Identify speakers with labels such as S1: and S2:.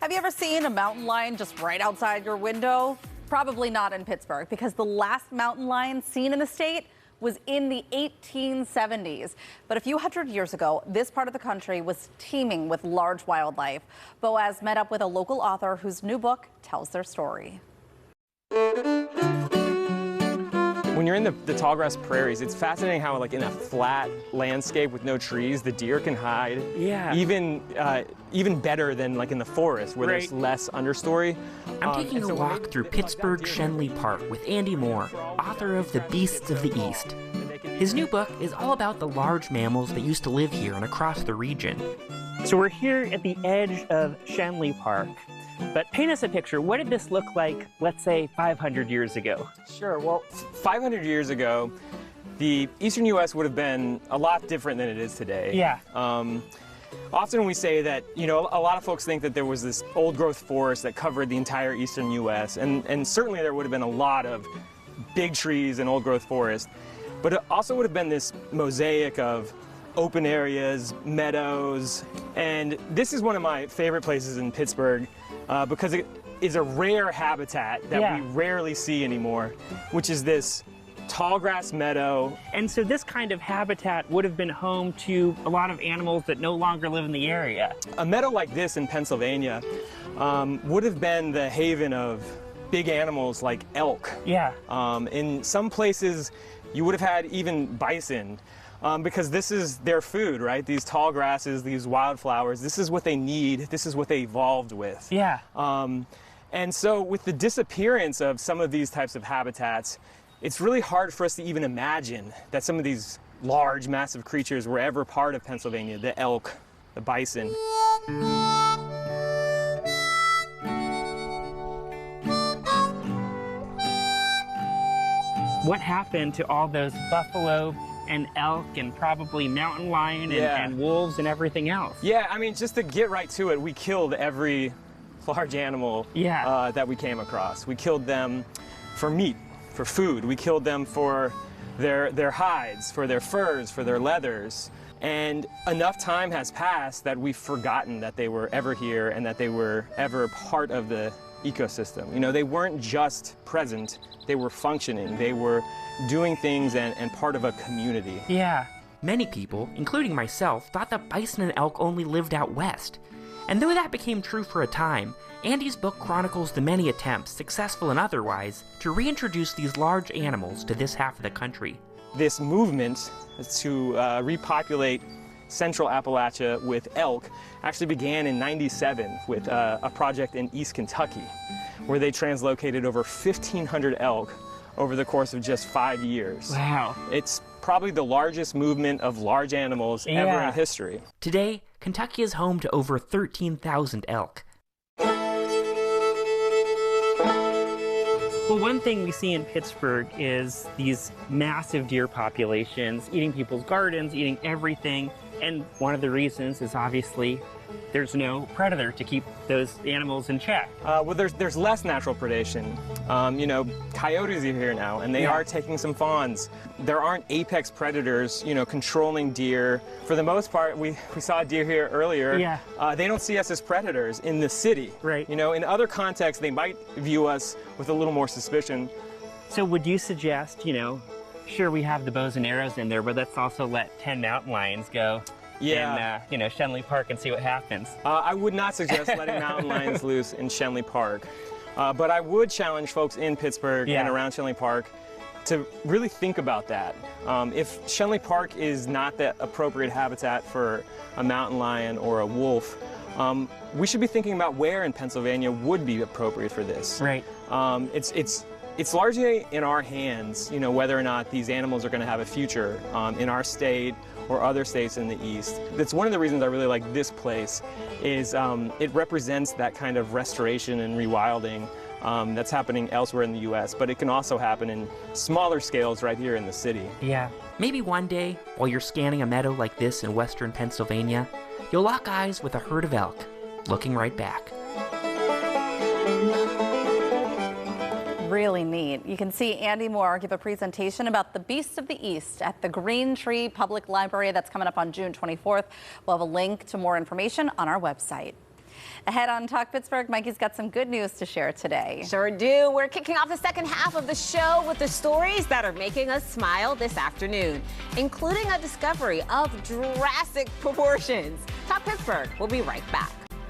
S1: Have you ever seen a mountain lion just right outside your window? Probably not in Pittsburgh, because the last mountain lion seen in the state was in the 1870s. But a few hundred years ago, this part of the country was teeming with large wildlife. Boaz met up with a local author whose new book tells their story.
S2: When you're in the tallgrass prairies, it's fascinating how, like, in a flat landscape with no trees, the deer can hide.
S3: Yeah.
S2: Even better than like in the forest where there's less understory.
S3: I'm taking a walk through Pittsburgh Shenley Park with Andy Moore, author of The Beasts of the East. His new book is all about the large mammals that used to live here and across the region.
S4: So we're here at the edge of Shenley Park. But paint us a picture. What did this look like, let's say, 500 years ago?
S2: Sure. Well, 500 years ago, the eastern U.S. would have been a lot different than it is today.
S4: Yeah.
S2: Often we say that, you know, a lot of folks think that there was this old-growth forest that covered the entire eastern U.S., and certainly there would have been a lot of big trees and old-growth forest, but it also would have been this mosaic of open areas, meadows, and this is one of my favorite places in Pittsburgh because it is a rare habitat that we rarely see anymore, which is this tall grass meadow.
S4: And so this kind of habitat would have been home to a lot of animals that no longer live in the area.
S2: A meadow like this in Pennsylvania would have been the haven of big animals like elk.
S4: Yeah.
S2: In some places, you would have had even bison. Because this is their food, right? These tall grasses, these wildflowers, this is what they need, this is what they evolved with.
S4: Yeah.
S2: And so with the disappearance of some of these types of habitats, it's really hard for us to even imagine that some of these large, massive creatures were ever part of Pennsylvania, the elk, the bison.
S4: What happened to all those buffalo and elk and probably mountain lion and wolves and everything else?
S2: Yeah, I mean, just to get right to it, we killed every large animal that we came across. We killed them for meat, for food. We killed them for their hides, for their furs, for their leathers. And enough time has passed that we've forgotten that they were ever here and that they were ever part of the ecosystem. You know, they weren't just present, they were functioning, they were doing things and part of a community.
S4: Yeah.
S3: Many people, including myself, thought that bison and elk only lived out west. And though that became true for a time, Andy's book chronicles the many attempts, successful and otherwise, to reintroduce these large animals to this half of the country.
S2: This movement to repopulate central Appalachia with elk actually began in '97 with a project in East Kentucky, where they translocated over 1,500 elk over the course of just 5 years.
S4: Wow.
S2: It's probably the largest movement of large animals ever in history.
S3: Today, Kentucky is home to over 13,000 elk.
S4: Well, one thing we see in Pittsburgh is these massive deer populations eating people's gardens, eating everything. And one of the reasons is obviously there's no predator to keep those animals in check.
S2: Well, there's less natural predation. You know, coyotes are here now, and they are taking some fawns. There aren't apex predators, you know, controlling deer. For the most part, we saw a deer here earlier.
S4: Yeah.
S2: They don't see us as predators in the city.
S4: Right.
S2: You know, in other contexts, they might view us with a little more suspicion.
S4: So would you suggest, you know, sure, we have the bows and arrows in there, but let's also let 10 mountain lions go in, you know, Shenley Park and see what happens?
S2: I would not suggest letting mountain lions loose in Shenley Park, but I would challenge folks in Pittsburgh and around Shenley Park to really think about that. If Shenley Park is not the appropriate habitat for a mountain lion or a wolf, we should be thinking about where in Pennsylvania would be appropriate for this.
S4: Right.
S2: It's largely in our hands, you know, whether or not these animals are going to have a future in our state or other states in the East. That's one of the reasons I really like this place, is it represents that kind of restoration and rewilding that's happening elsewhere in the U.S., but it can also happen in smaller scales right here in the city.
S4: Yeah.
S3: Maybe one day, while you're scanning a meadow like this in western Pennsylvania, you'll lock eyes with a herd of elk, looking right back.
S1: Really neat. You can see Andy Moore give a presentation about the Beasts of the East at the Green Tree Public Library. That's coming up on June 24th. We'll have a link to more information on our website. Ahead on Talk Pittsburgh, Mikey's got some good news to share today.
S5: Sure do. We're kicking off the second half of the show with the stories that are making us smile this afternoon, including a discovery of drastic proportions. Talk Pittsburgh. We'll be right back.